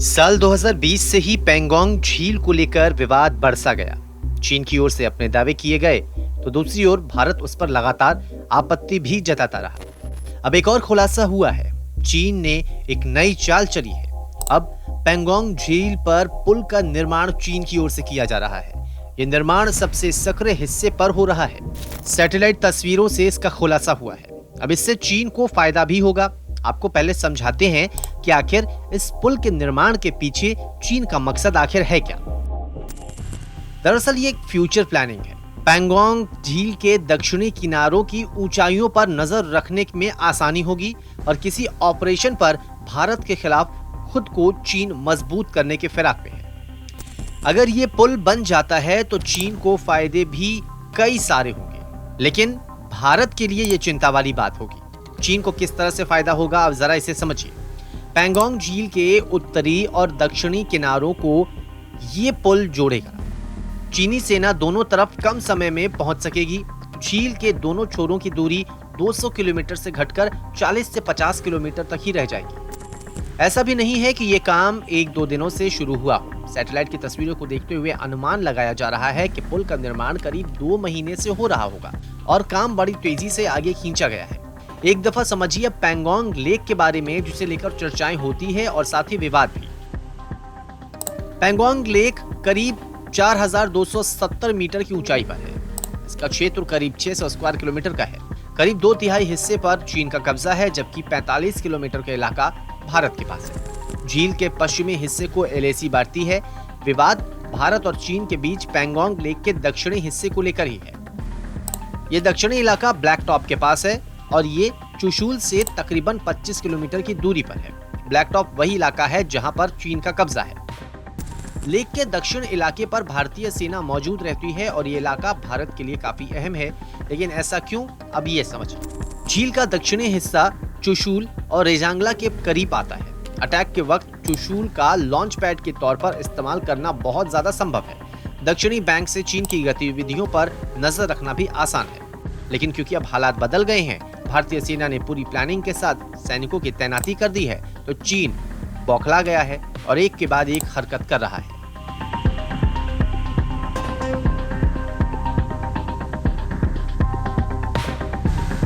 साल 2020 से ही पैंगोंग झील को लेकर विवाद बढ़ता गया। चीन की ओर से अपने दावे किए गए तो दूसरी ओर भारत उस पर लगातार आपत्ति भी जताता रहा। अब एक और खुलासा हुआ है। चीन ने एक नई चाल चली है। अब पैंगोंग झील पर पुल का निर्माण चीन की ओर से किया जा रहा है। ये निर्माण सबसे सक्रिय हिस्से पर हो रहा है। सैटेलाइट तस्वीरों से इसका खुलासा हुआ है। अब इससे चीन को फायदा भी होगा। आपको पहले समझाते हैं कि आखिर इस पुल के निर्माण के पीछे चीन का मकसद आखिर है क्या। दरअसल ये एक फ्यूचर प्लानिंग है। पैंगोंग झील के दक्षिणी किनारों की ऊंचाइयों पर नजर रखने में आसानी होगी और किसी ऑपरेशन पर भारत के खिलाफ खुद को चीन मजबूत करने के फिराक में है। अगर ये पुल बन जाता है तो चीन को फायदे भी कई सारे होंगे, लेकिन भारत के लिए ये चिंता वाली बात होगी। चीन को किस तरह से फायदा होगा, आप जरा इसे समझिए। पैंगोंग झील के उत्तरी और दक्षिणी किनारों को ये पुल जोड़ेगा। चीनी सेना दोनों तरफ कम समय में पहुंच सकेगी। झील के दोनों छोरों की दूरी 200 किलोमीटर से घटकर 40 से 50 किलोमीटर तक ही रह जाएगी। ऐसा भी नहीं है कि ये काम 1-2 दिनों से शुरू हुआ हो। सैटेलाइट की तस्वीरों को देखते हुए अनुमान लगाया जा रहा है कि पुल का निर्माण करीब 2 महीने से हो रहा होगा और काम बड़ी तेजी से आगे खींचा गया है। एक दफा समझिए पैंगोंग लेक के बारे में, जिसे लेकर चर्चाएं होती है और साथ ही विवाद भी। पैंगोंग लेक करीब 4270 मीटर की ऊंचाई पर है। इसका क्षेत्र करीब 600 स्क्वायर किलोमीटर का है। करीब 2/3 हिस्से पर चीन का कब्जा है, जबकि 45 किलोमीटर का इलाका भारत के पास है। झील के पश्चिमी हिस्से को एलएसी बांटती है। विवाद भारत और चीन के बीच पैंगोंग लेक के दक्षिणी हिस्से को लेकर ही है। ये दक्षिणी इलाका ब्लैक टॉप के पास है और ये चुशूल से तकरीबन 25 किलोमीटर की दूरी पर है। ब्लैक टॉप वही इलाका है जहां पर चीन का कब्जा है। लेक के दक्षिण इलाके पर भारतीय सेना मौजूद रहती है और ये इलाका भारत के लिए काफी अहम है, लेकिन ऐसा क्यों, अब ये समझिए। झील का दक्षिणी हिस्सा चुशूल और रेजांगला के करीब आता है। अटैक के वक्त चुशूल का लॉन्च पैड के तौर पर इस्तेमाल करना बहुत ज्यादा संभव है। दक्षिणी बैंक से चीन की गतिविधियों पर नजर रखना भी आसान है, लेकिन क्योंकि अब हालात बदल गए हैं, भारतीय सेना ने पूरी प्लानिंग के साथ सैनिकों की तैनाती कर दी है, तो चीन बौखला गया है और एक के बाद एक हरकत कर रहा है।